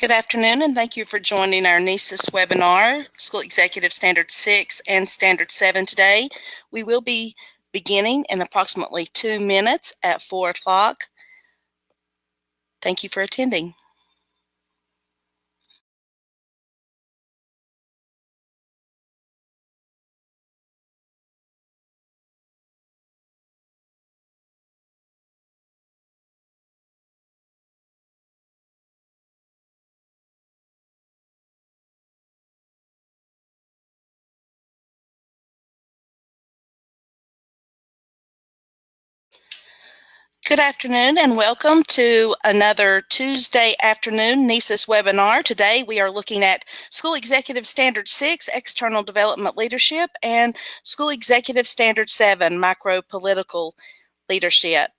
Good afternoon, and thank you for joining our NCEES webinar, School Executive Standard 6 and Standard 7 today. We will be beginning in approximately 2 minutes at 4 o'clock. Thank you for attending. Good afternoon and welcome to another Tuesday afternoon NCEES webinar. Today we are looking at School Executive Standard 6, External Development Leadership, and School Executive Standard 7, Micro-Political Leadership.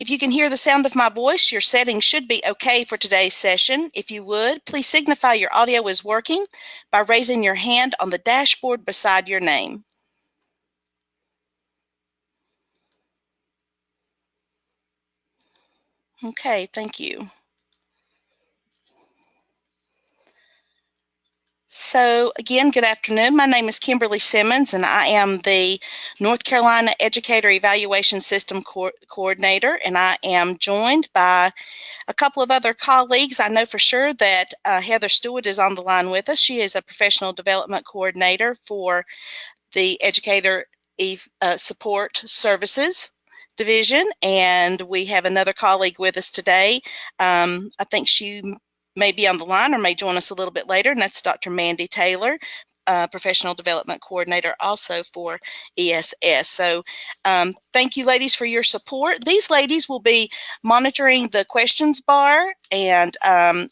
If you can hear the sound of my voice, your settings should be okay for today's session. If you would, please signify your audio is working by raising your hand on the dashboard beside your name. Okay, thank you. So again, good afternoon. My name is Kimberly Simmons, and I am the North Carolina Educator Evaluation System Coordinator, and I am joined by a couple of other colleagues. I know for sure that Heather Stewart is on the line with us. She is a Professional Development Coordinator for the Educator Support Services Division, and we have another colleague with us today. I think she may be on the line or may join us a little bit later, and that's Dr. Mandy Taylor, Professional Development Coordinator also for ESS. So thank you, ladies, for your support. These ladies will be monitoring the questions bar, and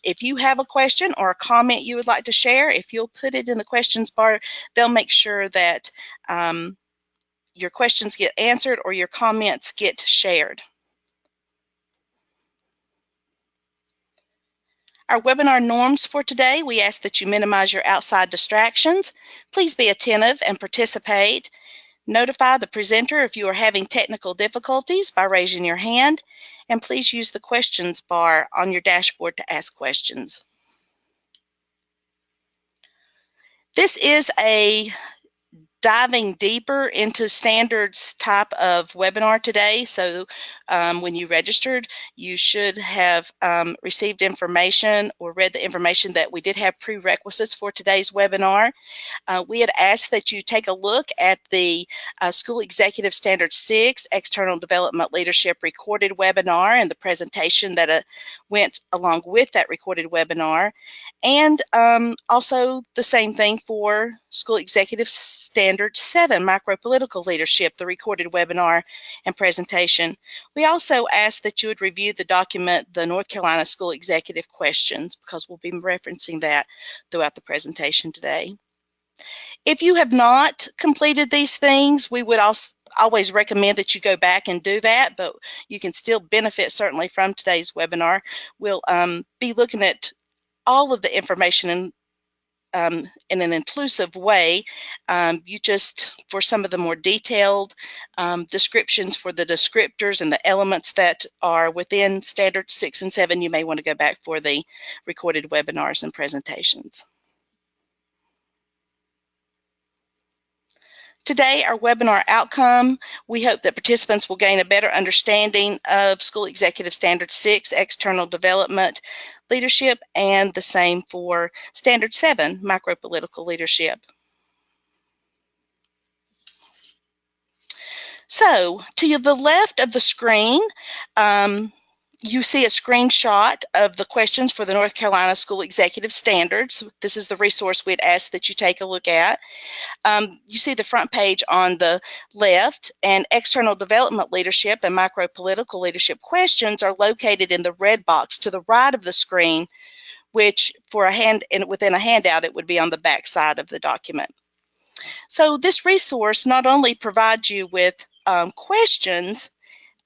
if you have a question or a comment you would like to share, if you'll put it in the questions bar, they'll make sure that your questions get answered or your comments get shared. Our webinar norms for today, we ask that you minimize your outside distractions. Please be attentive and participate. Notify the presenter if you are having technical difficulties by raising your hand, and please use the questions bar on your dashboard to ask questions. This is a diving deeper into standards type of webinar today. So when you registered, you should have received information or read the information that we did have prerequisites for today's webinar. We had asked that you take a look at the School Executive Standard 6 External Development Leadership recorded webinar and the presentation that went along with that recorded webinar. And also the same thing for School Executive Standard 7, Micro-Political Leadership, the recorded webinar and presentation. We also ask that you would review the document, the North Carolina School Executive Questions, because we'll be referencing that throughout the presentation today. If you have not completed these things, we would always recommend that you go back and do that, but you can still benefit certainly from today's webinar. We'll be looking at all of the information in an inclusive way. You just, for some of the more detailed descriptions for the descriptors and the elements that are within Standard 6 and 7, you may want to go back for the recorded webinars and presentations. Today, our webinar outcome, we hope that participants will gain a better understanding of School Executive Standard 6, External Development Leadership, and the same for Standard 7, Micro-Political Leadership. So, to the left of the screen, you see a screenshot of the questions for the North Carolina School Executive Standards. This is the resource we'd asked that you take a look at. You see the front page on the left, and External Development Leadership and Micro-Political Leadership questions are located in the red box to the right of the screen, which for within a handout, it would be on the back side of the document. So this resource not only provides you with questions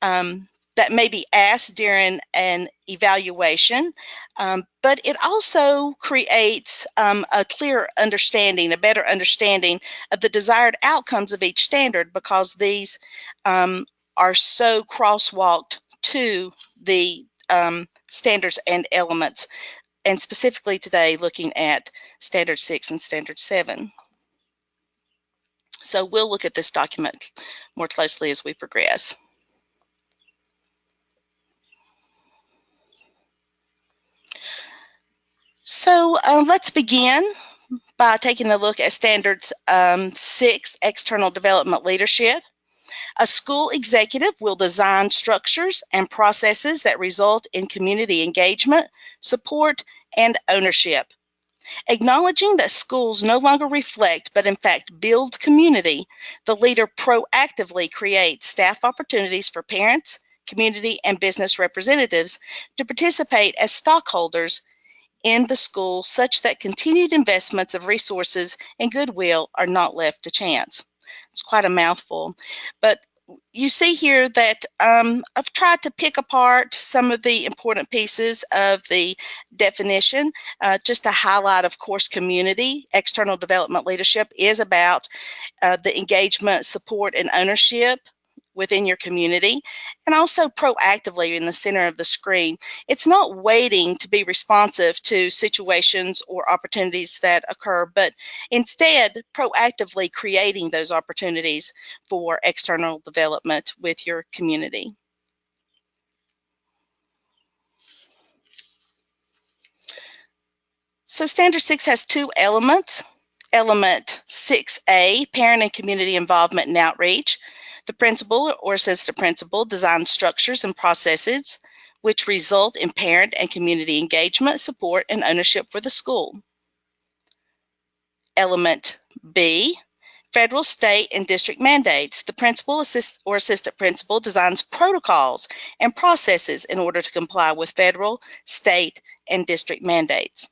that may be asked during an evaluation, but it also creates a clear understanding, a better understanding of the desired outcomes of each standard, because these are so crosswalked to the standards and elements, and specifically today looking at Standard 6 and Standard 7. So we'll look at this document more closely as we progress. So let's begin by taking a look at Standards 6, External Development Leadership. A school executive will design structures and processes that result in community engagement, support, and ownership. Acknowledging that schools no longer reflect, but in fact build community, the leader proactively creates staff opportunities for parents, community, and business representatives to participate as stockholders in the school such that continued investments of resources and goodwill are not left to chance. It's quite a mouthful, but you see here that I've tried to pick apart some of the important pieces of the definition just to highlight, of course, community. External development leadership is about the engagement, support, and ownership within your community, and also proactively in the center of the screen. It's not waiting to be responsive to situations or opportunities that occur, but instead proactively creating those opportunities for external development with your community. So Standard 6 has two elements. Element 6A, parent and community involvement and outreach. The principal or assistant principal designs structures and processes which result in parent and community engagement, support, and ownership for the school. Element B, federal, state, and district mandates. The principal or assistant principal designs protocols and processes in order to comply with federal, state, and district mandates.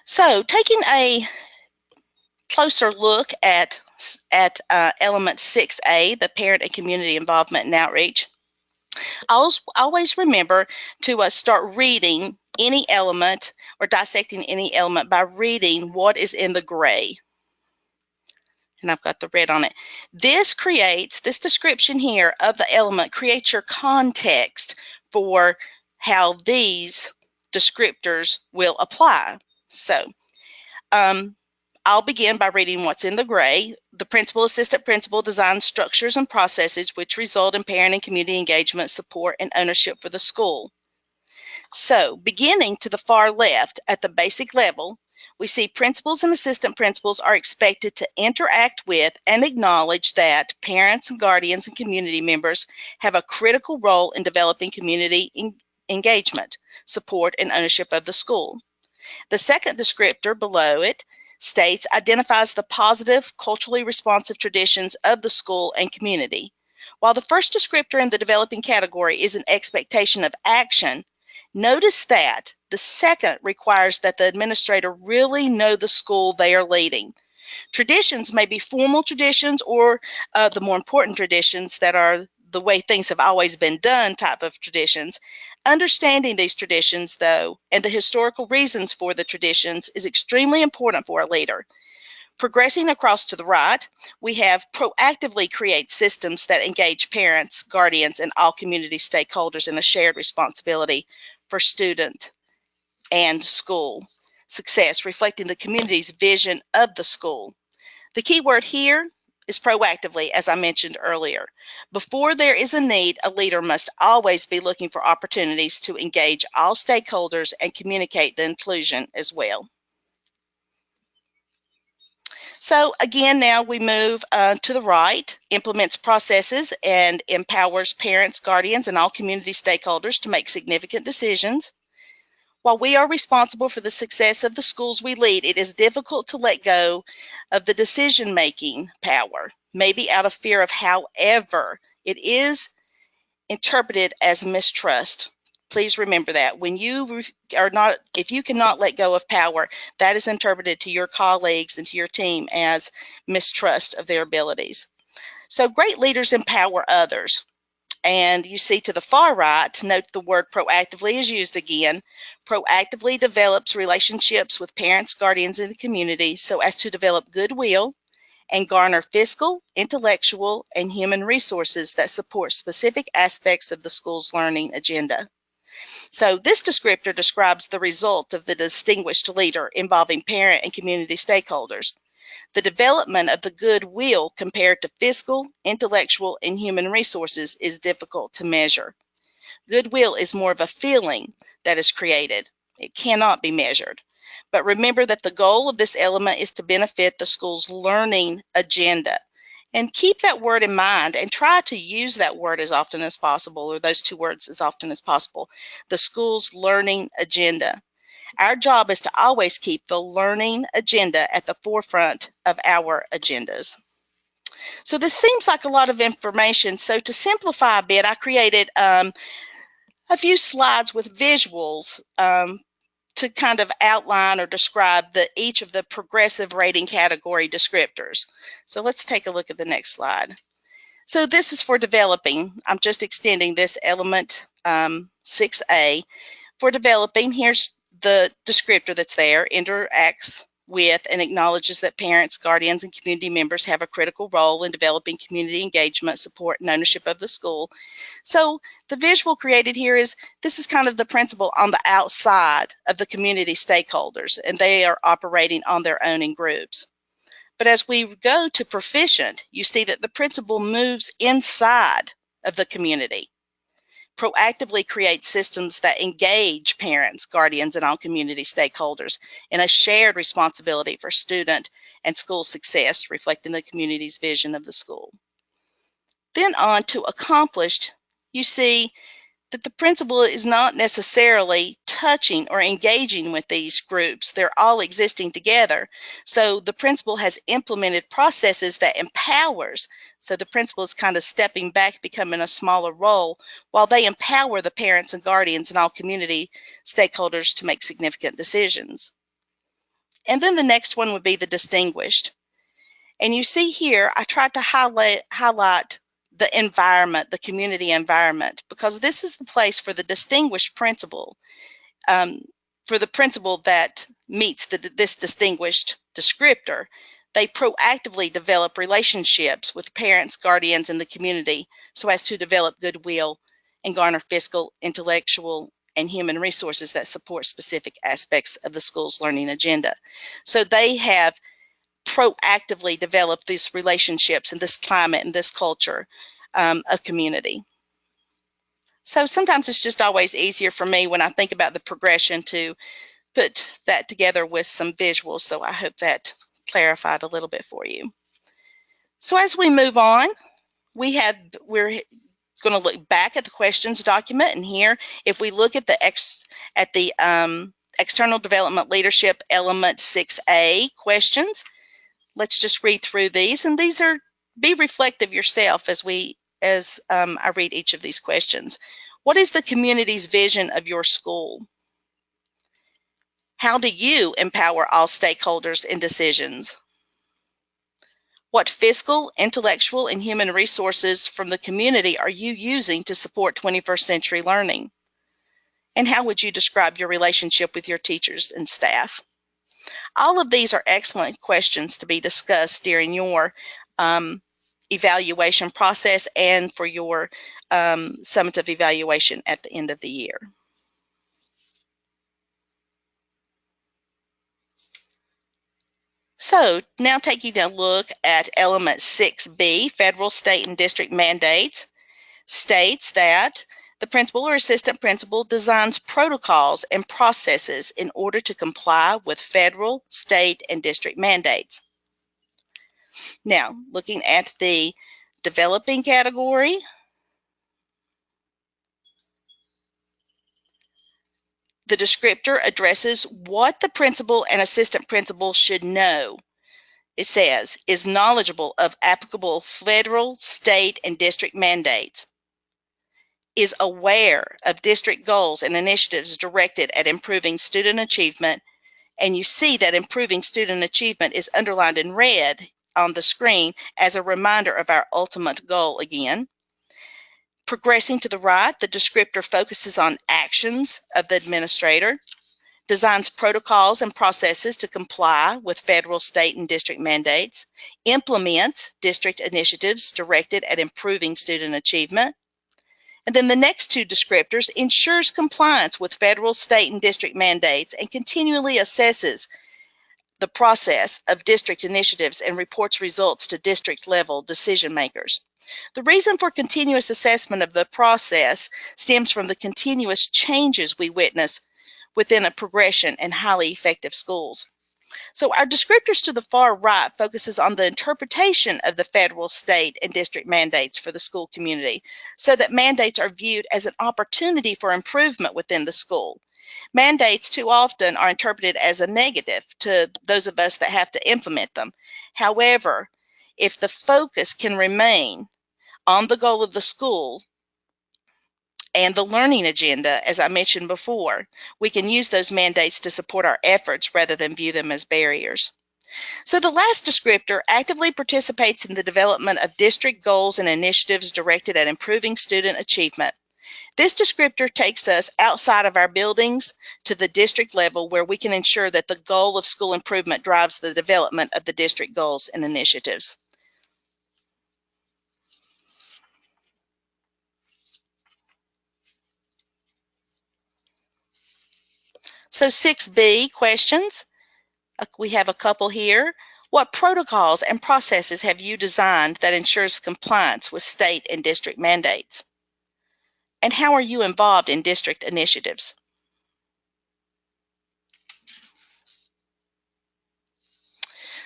So taking a closer look at element 6A, the parent and community involvement and outreach, always remember to start reading any element or dissecting any element by reading what is in the gray. And I've got the red on it. This description here of the element creates your context for how these descriptors will apply. So I'll begin by reading what's in the gray. The principal, assistant principal designs structures and processes which result in parent and community engagement, support, and ownership for the school. So beginning to the far left at the basic level, we see principals and assistant principals are expected to interact with and acknowledge that parents and guardians and community members have a critical role in developing community engagement, support, and ownership of the school. The second descriptor below it states identifies the positive, culturally responsive traditions of the school and community. While the first descriptor in the developing category is an expectation of action, notice that the second requires that the administrator really know the school they are leading. Traditions may be formal traditions or the more important traditions that are the way things have always been done type of traditions. Understanding these traditions, though, and the historical reasons for the traditions is extremely important for a leader. Progressing across to the right, we have proactively create systems that engage parents, guardians, and all community stakeholders in a shared responsibility for student and school success, reflecting the community's vision of the school. The key word here is proactively, as I mentioned earlier. Before there is a need, a leader must always be looking for opportunities to engage all stakeholders and communicate the inclusion as well. So again, now we move to the right, implements processes and empowers parents, guardians, and all community stakeholders to make significant decisions. While we are responsible for the success of the schools we lead, it is difficult to let go of the decision-making power, maybe out of fear of. However, it is interpreted as mistrust. Please remember that when you if you cannot let go of power, that is interpreted to your colleagues and to your team as mistrust of their abilities. So great leaders empower others. And you see to the far right, note the word proactively is used again. Proactively develops relationships with parents, guardians, and the community so as to develop goodwill and garner fiscal, intellectual, and human resources that support specific aspects of the school's learning agenda. So this descriptor describes the result of the distinguished leader involving parent and community stakeholders. The development of the goodwill compared to fiscal, intellectual, and human resources is difficult to measure. Goodwill is more of a feeling that is created. It cannot be measured. But remember that the goal of this element is to benefit the school's learning agenda. And keep that word in mind and try to use that word as often as possible, or those two words as often as possible. The school's learning agenda. Our job is to always keep the learning agenda at the forefront of our agendas. So this seems like a lot of information. So to simplify a bit, I created a few slides with visuals to kind of outline or describe each of the progressive rating category descriptors. So let's take a look at the next slide. So this is for developing. I'm just extending this element 6A. For developing, here's the descriptor that's there, interacts with and acknowledges that parents, guardians, and community members have a critical role in developing community engagement, support, and ownership of the school. So the visual created here is, this is kind of the principal on the outside of the community stakeholders, and they are operating on their own in groups. But as we go to proficient, you see that the principal moves inside of the community, proactively create systems that engage parents, guardians, and all community stakeholders in a shared responsibility for student and school success, reflecting the community's vision of the school. Then on to accomplished, you see that the principal is not necessarily touching or engaging with these groups. They're all existing together. So the principal has implemented processes that empowers. So the principal is kind of stepping back, becoming a smaller role, while they empower the parents and guardians and all community stakeholders to make significant decisions. And then the next one would be the distinguished. And you see here, I tried to highlight the environment, the community environment, because this is the place for the distinguished principal, for the principal that meets this distinguished descriptor. They proactively develop relationships with parents, guardians, and the community so as to develop goodwill and garner fiscal, intellectual, and human resources that support specific aspects of the school's learning agenda. So they have proactively develop these relationships in this climate and this culture of community. So sometimes it's just always easier for me when I think about the progression to put that together with some visuals. So I hope that clarified a little bit for you. So as we move on, we're going to look back at the questions document, and here, if we look at the external development leadership element 6A questions, let's just read through these, and these are, be reflective yourself as I read each of these questions. What is the community's vision of your school? How do you empower all stakeholders in decisions? What fiscal, intellectual, and human resources from the community are you using to support 21st century learning? And how would you describe your relationship with your teachers and staff? All of these are excellent questions to be discussed during your evaluation process and for your summative evaluation at the end of the year. So now taking a look at element 6B, federal, state, and district mandates, states that the principal or assistant principal designs protocols and processes in order to comply with federal, state, and district mandates. Now, looking at the developing category, the descriptor addresses what the principal and assistant principal should know. It says, is knowledgeable of applicable federal, state, and district mandates, is aware of district goals and initiatives directed at improving student achievement, and you see that improving student achievement is underlined in red on the screen as a reminder of our ultimate goal again. Progressing to the right, the descriptor focuses on actions of the administrator, designs protocols and processes to comply with federal, state, and district mandates, implements district initiatives directed at improving student achievement. And then the next two descriptors ensures compliance with federal, state, and district mandates and continually assesses the process of district initiatives and reports results to district level decision makers. The reason for continuous assessment of the process stems from the continuous changes we witness within a progression and highly effective schools. So our descriptors to the far right focuses on the interpretation of the federal, state, and district mandates for the school community, so that mandates are viewed as an opportunity for improvement within the school. Mandates too often are interpreted as a negative to those of us that have to implement them. However, if the focus can remain on the goal of the school and the learning agenda, as I mentioned before, we can use those mandates to support our efforts rather than view them as barriers. So the last descriptor actively participates in the development of district goals and initiatives directed at improving student achievement. This descriptor takes us outside of our buildings to the district level, where we can ensure that the goal of school improvement drives the development of the district goals and initiatives. So 6B, questions. We have a couple here. What protocols and processes have you designed that ensures compliance with state and district mandates? And how are you involved in district initiatives?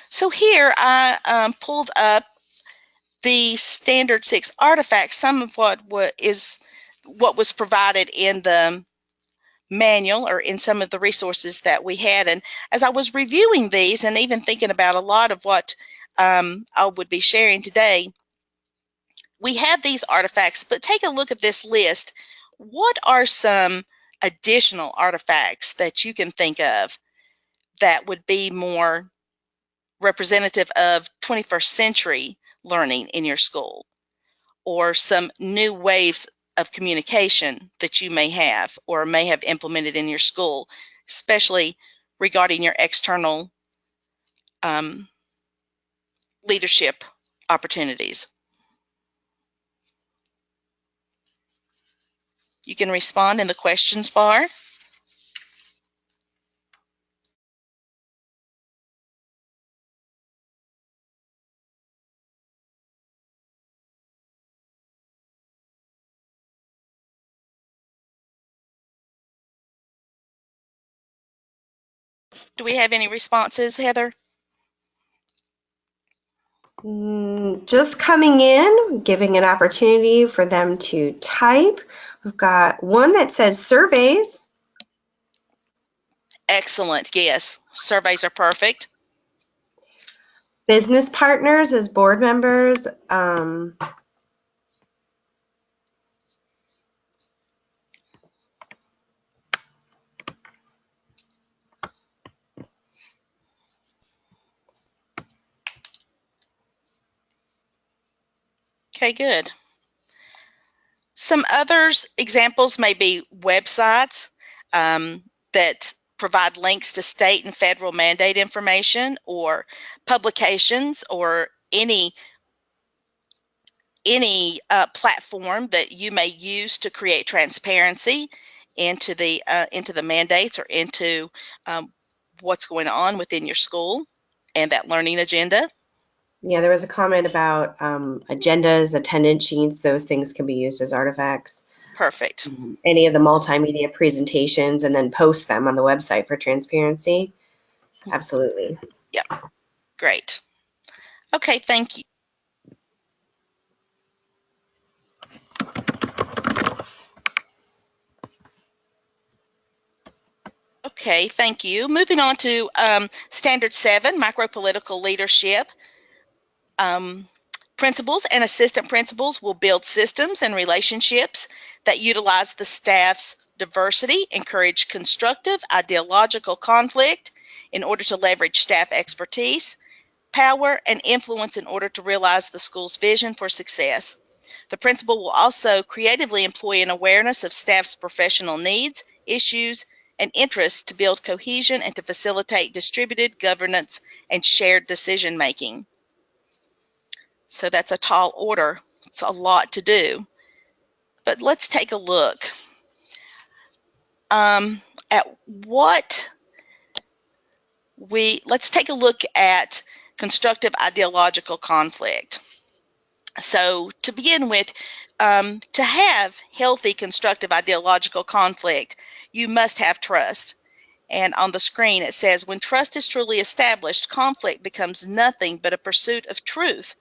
So here I pulled up the Standard 6 artifacts, some of what was provided in the manual or in some of the resources that we had. And as I was reviewing these and even thinking about a lot of what I would be sharing today, we have these artifacts, but take a look at this list. What are some additional artifacts that you can think of that would be more representative of 21st century learning in your school, or some new waves of communication that you may have or may have implemented in your school, especially regarding your external leadership opportunities? You can respond in the questions bar. Do we have any responses, Heather? Just coming in, giving an opportunity for them to type. We've got one that says surveys. Excellent. Yes, surveys are perfect. Business partners as board members. Okay, good. Some others examples may be websites that provide links to state and federal mandate information, or publications, or any platform that you may use to create transparency into the mandates or into what's going on within your school and that learning agenda. Yeah, there was a comment about agendas, attendance sheets. Those things can be used as artifacts. Perfect. Any of the multimedia presentations, and then post them on the website for transparency. Absolutely. Yeah, great. Okay, thank you. Okay, thank you. Moving on to Standard 7, Micropolitical Leadership. Principals and assistant principals will build systems and relationships that utilize the staff's diversity, encourage constructive ideological conflict in order to leverage staff expertise, power, and influence in order to realize the school's vision for success. The principal will also creatively employ an awareness of staff's professional needs, issues, and interests to build cohesion and to facilitate distributed governance and shared decision-making. So that's a tall order. It's a lot to do. But let's take a look at let's take a look at constructive ideological conflict. So to begin with, to have healthy constructive ideological conflict, you must have trust. And on the screen it says, when trust is truly established, conflict becomes nothing but a pursuit of truth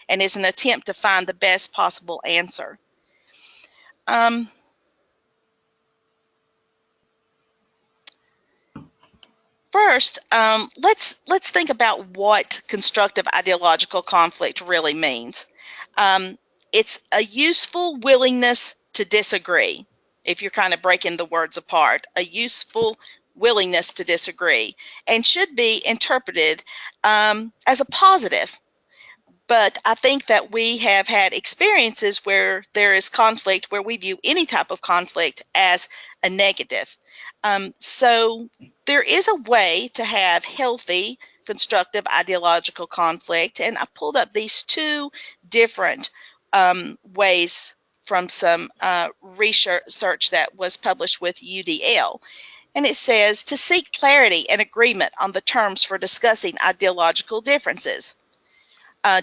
and is an attempt to find the best possible answer. First, let's think about what constructive ideological conflict really means. It's a useful willingness to disagree. If you're kind of breaking the words apart, a useful willingness to disagree, and should be interpreted as a positive. But I think that we have had experiences where there is conflict, where we view any type of conflict as a negative. So there is a way to have healthy, constructive ideological conflict, and I pulled up these two different ways from some research that was published with UDL. And it says to seek clarity and agreement on the terms for discussing ideological differences.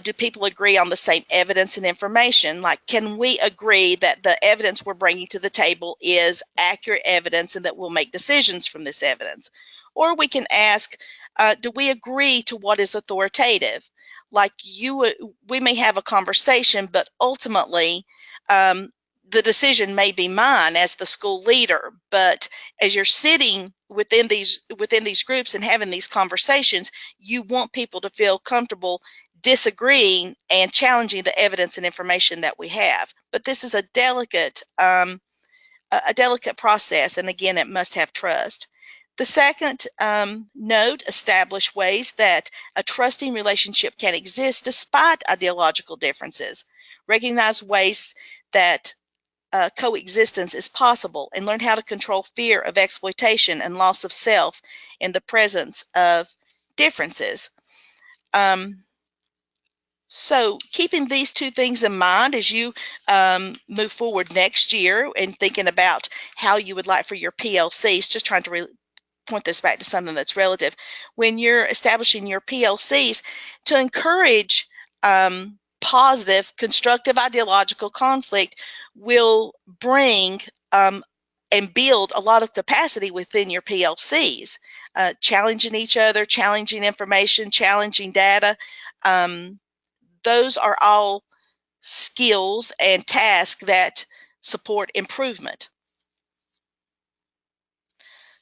Do people agree on the same evidence and information? Like, can we agree that the evidence we're bringing to the table is accurate evidence and that we'll make decisions from this evidence? Or we can ask, do we agree to what is authoritative? Like, we may have a conversation, but ultimately the decision may be mine as the school leader. But as you're sitting within these groups and having these conversations, you want people to feel comfortable disagreeing and challenging the evidence and information that we have. But this is a delicate process, and again, it must have trust. The second note, establish ways that a trusting relationship can exist despite ideological differences. Recognize ways that coexistence is possible, and learn how to control fear of exploitation and loss of self in the presence of differences. So keeping these two things in mind as you move forward next year and thinking about how you would like for your PLCs, just trying to point this back to something that's relative. When you're establishing your PLCs, to encourage positive, constructive ideological conflict will bring and build a lot of capacity within your PLCs, challenging each other, challenging information, challenging data. Those are all skills and tasks that support improvement.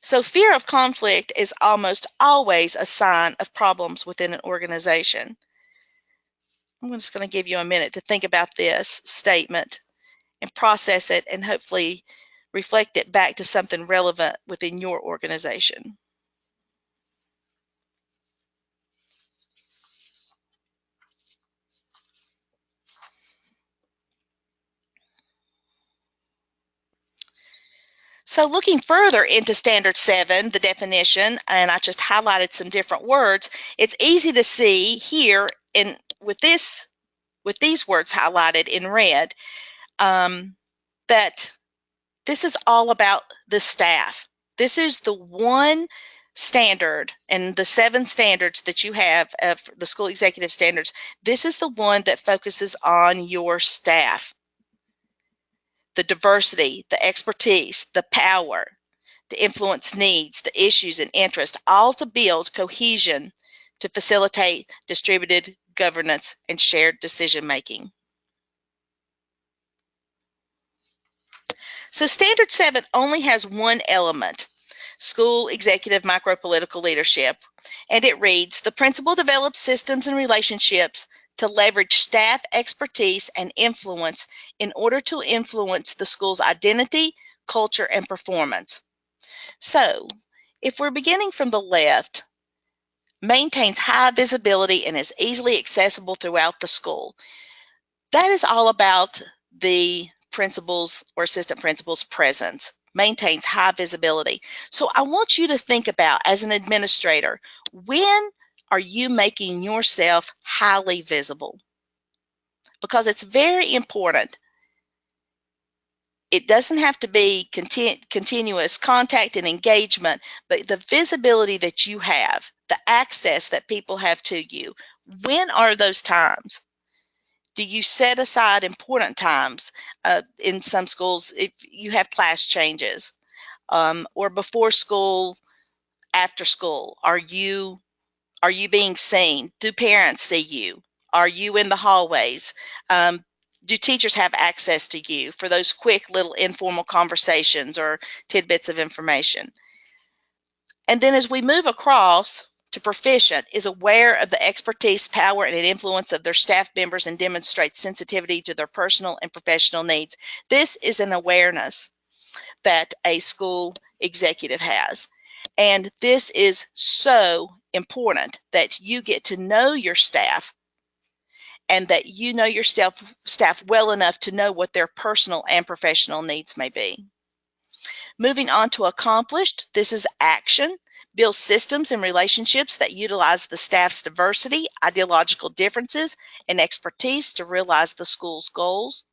So fear of conflict is almost always a sign of problems within an organization. I'm just going to give you a minute to think about this statement and process it and hopefully reflect it back to something relevant within your organization. So looking further into Standard 7, the definition, and I just highlighted some different words, it's easy to see here with these words highlighted in red that this is all about the staff. This is the one standard, and the 7 standards that you have of the school executive standards, this is the one that focuses on your staff. The diversity, the expertise, the power to influence needs, the issues and interests, all to build cohesion to facilitate distributed governance and shared decision making. So Standard 7 only has one element, school executive micropolitical leadership, and it reads, the principal develops systems and relationships to leverage staff expertise and influence in order to influence the school's identity, culture, and performance. So if we're beginning from the left, maintains high visibility and is easily accessible throughout the school. That is all about the principal's or assistant principal's presence. Maintains high visibility. So I want you to think about, as an administrator, when are you making yourself highly visible? Because it's very important. It doesn't have to be continuous contact and engagement, but the visibility that you have, the access that people have to you. When are those times? Do you set aside important times? In some schools, if you have class changes, or before school, after school, are you being seen? Do parents see you? Are you in the hallways? Do teachers have access to you for those quick little informal conversations or tidbits of information? And then as we move across to proficient, is aware of the expertise, power, and influence of their staff members and demonstrates sensitivity to their personal and professional needs. This is an awareness that a school executive has. And this is so important, that you get to know your staff and that you know your staff well enough to know what their personal and professional needs may be. Moving on to accomplished, this is action. Build systems and relationships that utilize the staff's diversity, ideological differences, and expertise to realize the school's goals.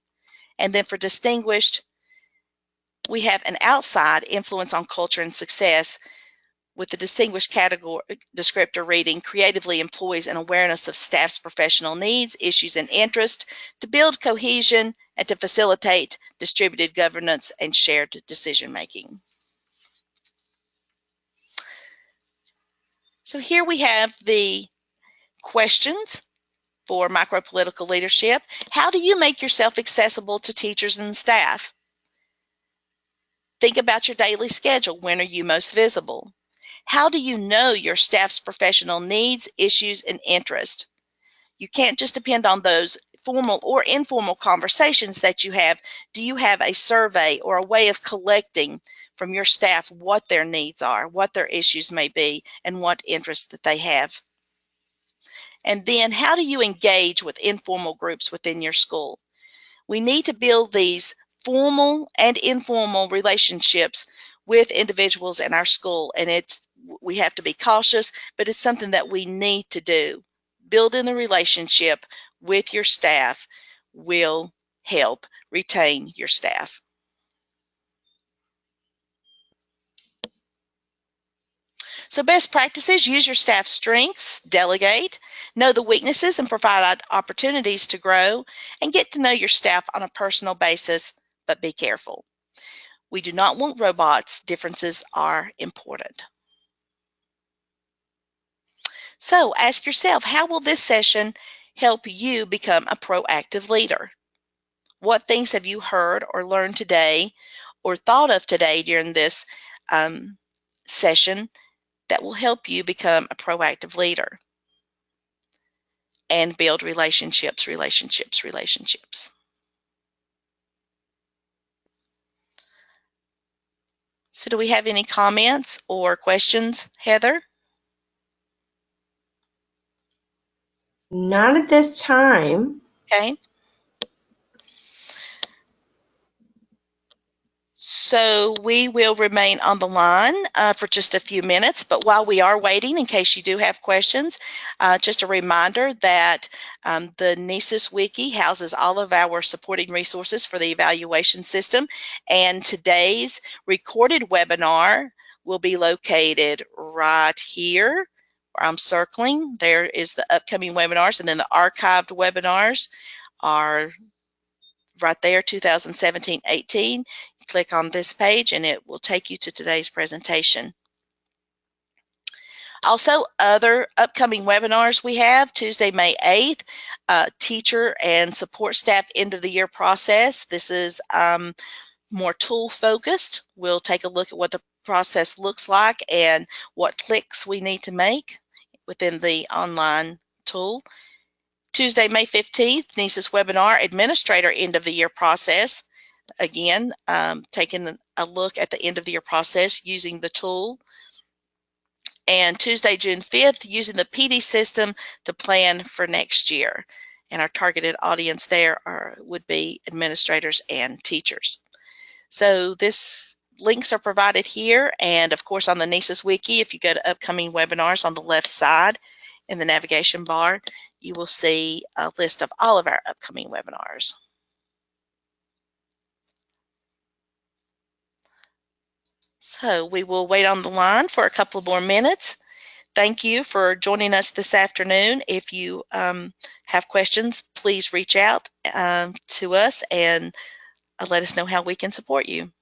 And then for distinguished, we have an outside influence on culture and success, with the distinguished category descriptor reading, creatively employs an awareness of staff's professional needs, issues, and interests to build cohesion and to facilitate distributed governance and shared decision making. So here we have the questions for micropolitical leadership. How do you make yourself accessible to teachers and staff? Think about your daily schedule. When are you most visible? How do you know your staff's professional needs, issues, and interests? You can't just depend on those formal or informal conversations that you have. Do you have a survey or a way of collecting from your staff what their needs are, what their issues may be, and what interests that they have? And then how do you engage with informal groups within your school? We need to build these formal and informal relationships with individuals in our school, and we have to be cautious, but it's something that we need to do. Building the relationship with your staff will help retain your staff. So best practices: use your staff's strengths, delegate, know the weaknesses and provide opportunities to grow, and get to know your staff on a personal basis, but be careful. We do not want robots. Differences are important. So ask yourself, how will this session help you become a proactive leader? What things have you heard or learned today or thought of today during this session that will help you become a proactive leader and build relationships, relationships, relationships? So do we have any comments or questions, Heather? Not at this time. Okay. So we will remain on the line for just a few minutes, but while we are waiting, in case you do have questions, just a reminder that the NCEES Wiki houses all of our supporting resources for the evaluation system, and today's recorded webinar will be located right here where I'm circling. There is the upcoming webinars, and then the archived webinars are right there, 2017-18. Click on this page and it will take you to today's presentation. Also, other upcoming webinars we have: Tuesday, May 8th, teacher and support staff end of the year process. This is more tool focused. We'll take a look at what the process looks like and what clicks we need to make within the online tool. Tuesday, May 15th, NCEES webinar, administrator end of the year process. Again, taking a look at the end of the year process using the tool. And Tuesday, June 5th, using the PD system to plan for next year. and our targeted audience there would be administrators and teachers. So this links are provided here, and of course on the NCEES Wiki, if you go to upcoming webinars on the left side in the navigation bar, you will see a list of all of our upcoming webinars. So we will wait on the line for a couple more minutes. Thank you for joining us this afternoon. If you have questions, please reach out to us and let us know how we can support you.